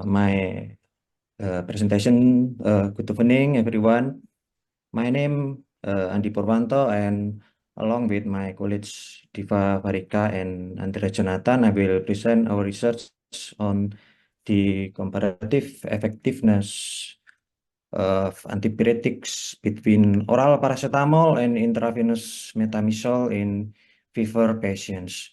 my presentation. Good evening, everyone. My name Andi Purwanto, and along with my colleagues Diva Varika and Andrea Jonathan, I will present our research on the comparative effectiveness of antipyretics between oral paracetamol and intravenous metamizole in fever patients.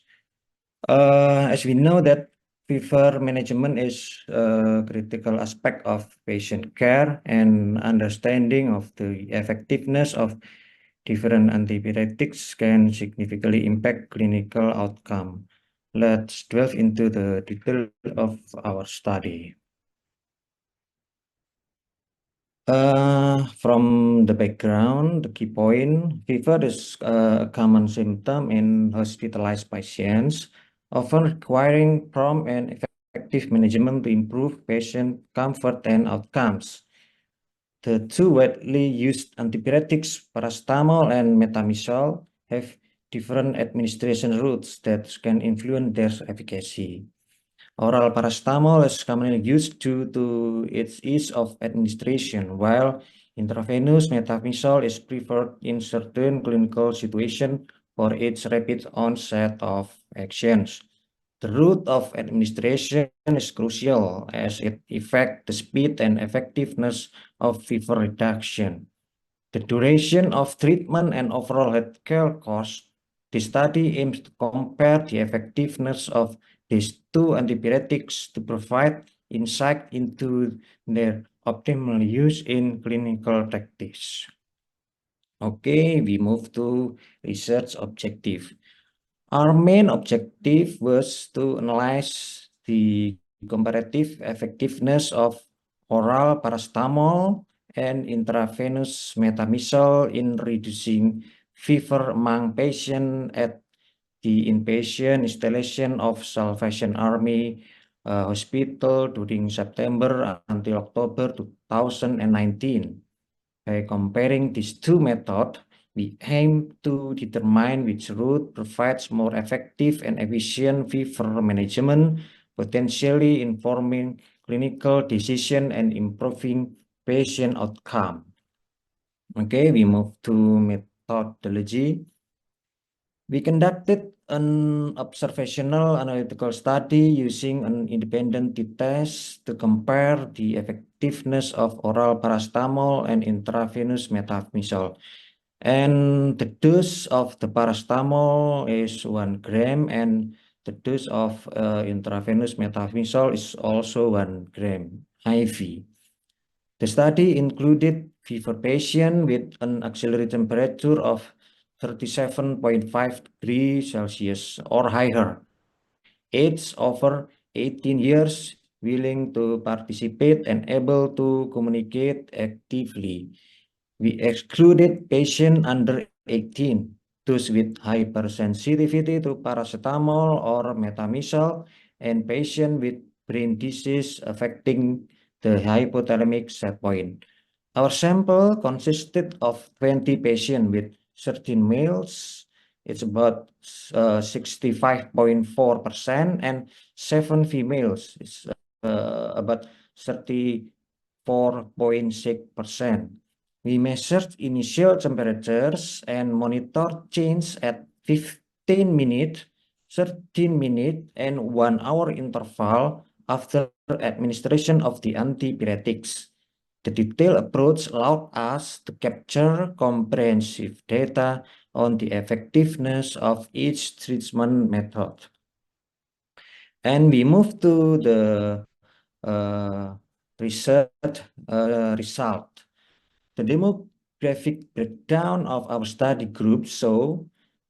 As we know that fever management is a critical aspect of patient care, and understanding of the effectiveness of different antipyretics can significantly impact clinical outcome. Let's delve into the detail of our study. From the background, the key point, fever is a common symptom in hospitalized patients, often requiring prompt and effective management to improve patient comfort and outcomes. The two widely used antipyretics, paracetamol and metamizole, have different administration routes that can influence their efficacy. Oral paracetamol is commonly used due to its ease of administration, while intravenous metamizole is preferred in certain clinical situations for its rapid onset of actions. The route of administration is crucial as it affects the speed and effectiveness of fever reduction. The duration of treatment and overall healthcare costs. The study aims to compare the effectiveness of these two antipyretics to provide insight into their optimal use in clinical practice. Okay, we move to research objective. Our main objective was to analyze the comparative effectiveness of oral paracetamol and intravenous metamizole in reducing fever among patients at the inpatient installation of Salvation Army Hospital during September until October 2019. By comparing these two methods, we aim to determine which route provides more effective and efficient fever management, potentially informing clinical decision and improving patient outcome. Okay, we move to methodology. We conducted an observational analytical study using an independent test to compare the effectiveness of oral paracetamol and intravenous metamizole. And the dose of the paracetamol is 1 gram, and the dose of intravenous metamizole is also 1 gram IV. The study included fever patients with an auxiliary temperature of 37.5 degrees Celsius or higher, age over 18 years, willing to participate and able to communicate actively. We excluded patients under 18, those with hypersensitivity to paracetamol or metamizole, and patients with brain disease affecting the hypothalamic set point. Our sample consisted of 20 patients with 13 males, it's about 65.4%, and 7 females, it's about 34.6%. We measured initial temperatures and monitored change at 15 minutes, 13 minutes, and 1 hour interval after administration of the antipyretics. The detailed approach allowed us to capture comprehensive data on the effectiveness of each treatment method. And we move to the research result. The demographic breakdown of our study group show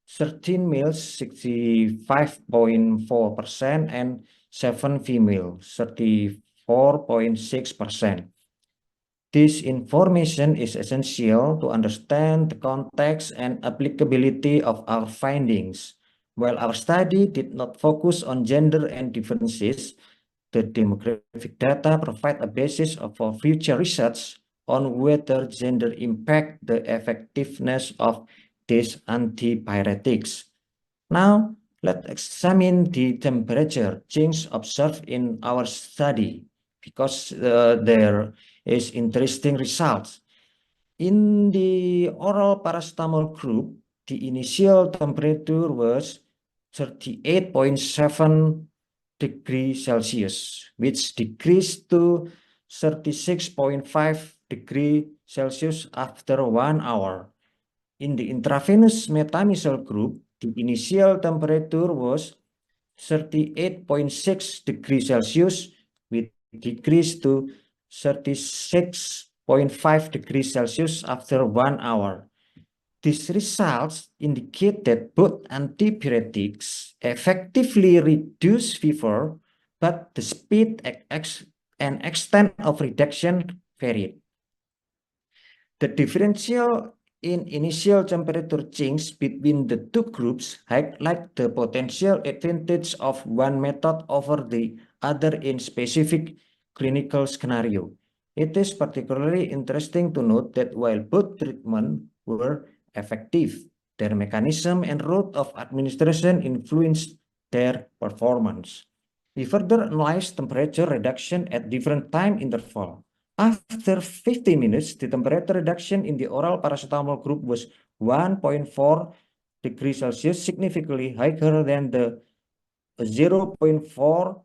13 males 65.4% and 7 females 34.6%. This information is essential to understand the context and applicability of our findings. While our study did not focus on gender and differences, the demographic data provide a basis for future research on whether gender impact the effectiveness of these antipyretics. Now, Let's examine the temperature change observed in our study because there is interesting results. In the oral paracetamol group, the initial temperature was 38.7 degrees Celsius, which decreased to 36.5 degrees Celsius after 1 hour. In the intravenous metamizole group, the initial temperature was 38.6 degrees Celsius, which decreased to 36.5 degrees Celsius after 1 hour. These results indicate that both antipyretics effectively reduce fever, but the speed and extent of reduction varied. The differential in initial temperature change between the two groups highlight the potential advantage of one method over the other in specific clinical scenario. It is particularly interesting to note that while both treatments were effective, their mechanism and route of administration influenced their performance. We further analyzed temperature reduction at different time intervals. After 15 minutes, the temperature reduction in the oral paracetamol group was 1.4 degrees Celsius, significantly higher than the 0.4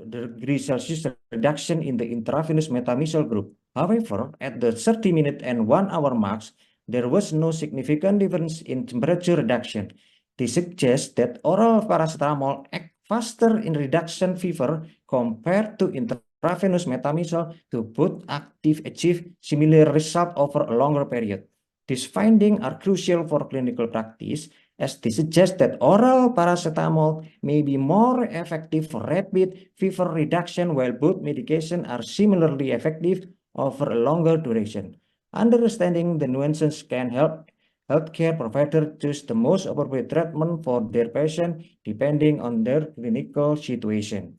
degrees Celsius reduction in the intravenous metamizole group. However, at the 30-minute and 1-hour marks, there was no significant difference in temperature reduction. This suggests that oral paracetamol acts faster in reduction fever compared to intravenous metamizole to both active achieve similar result over a longer period. These findings are crucial for clinical practice as they suggest that oral paracetamol may be more effective for rapid fever reduction while both medications are similarly effective over a longer duration. Understanding the nuances can help healthcare providers choose the most appropriate treatment for their patient depending on their clinical situation.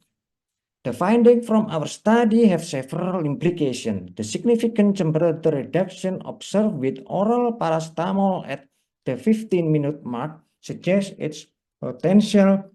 The findings from our study have several implications. The significant temperature reduction observed with oral paracetamol at the 15-minute mark suggests its potential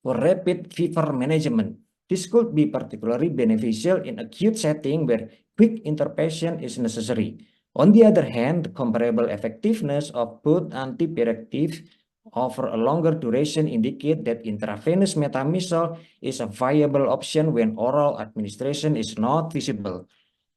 for rapid fever management. This could be particularly beneficial in acute setting where quick intervention is necessary. On the other hand, the comparable effectiveness of both antipyretics over a longer duration indicate that intravenous metamizole is a viable option when oral administration is not feasible.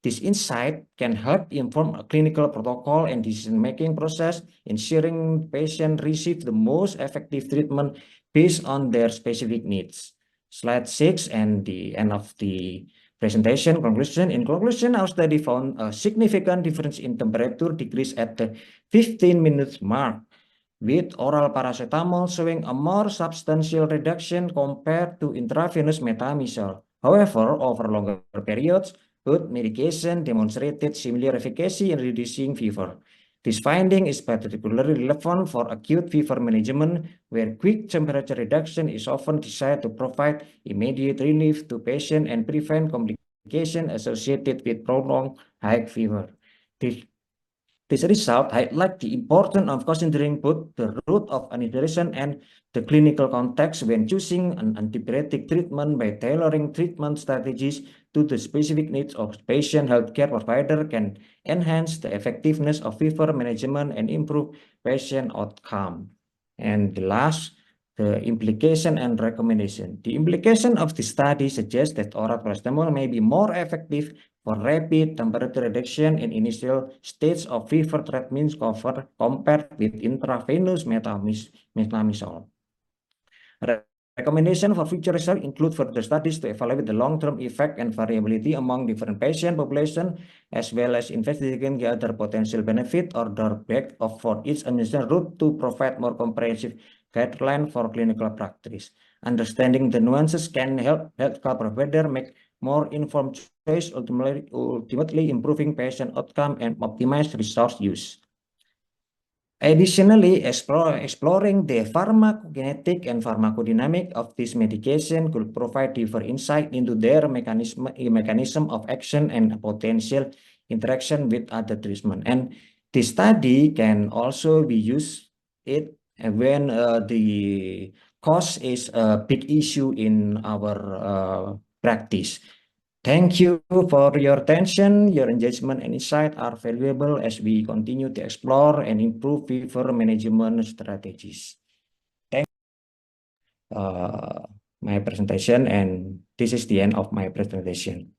This insight can help inform a clinical protocol and decision-making process, ensuring patients receive the most effective treatment based on their specific needs. Slide 6 and the end of the presentation conclusion. In conclusion, our study found a significant difference in temperature decrease at the 15-minute mark, with oral paracetamol showing a more substantial reduction compared to intravenous metamizole. However, over longer periods, both medication demonstrated similar efficacy in reducing fever. This finding is particularly relevant for acute fever management, where quick temperature reduction is often desired to provide immediate relief to patients and prevent complications associated with prolonged high fever. This result highlights the importance of considering both the route of administration and the clinical context when choosing an antipyretic treatment. By tailoring treatment strategies to the specific needs of patient, healthcare provider can enhance the effectiveness of fever management and improve patient outcome. And the last, the implication and recommendation. The implication of the study suggests that oral paracetamol may be more effective for rapid temperature reduction in initial stage of fever treatments compared with intravenous metamizole. Recommendation for future research include further studies to evaluate the long-term effect and variability among different patient populations, as well as investigating the other potential benefit or drawback for each administration route to provide more comprehensive guideline for clinical practice. Understanding the nuances can help healthcare provider make more informed choice, ultimately improving patient outcome and optimize resource use. Additionally, exploring the pharmacokinetic and pharmacodynamic of this medication could provide deeper insight into their mechanism of action and potential interaction with other treatment. And this study can also be used when the cost is a big issue in our practice. Thank you for your attention. Your engagement and insight are valuable as we continue to explore and improve fever management strategies. Thank my presentation, and this is the end of my presentation.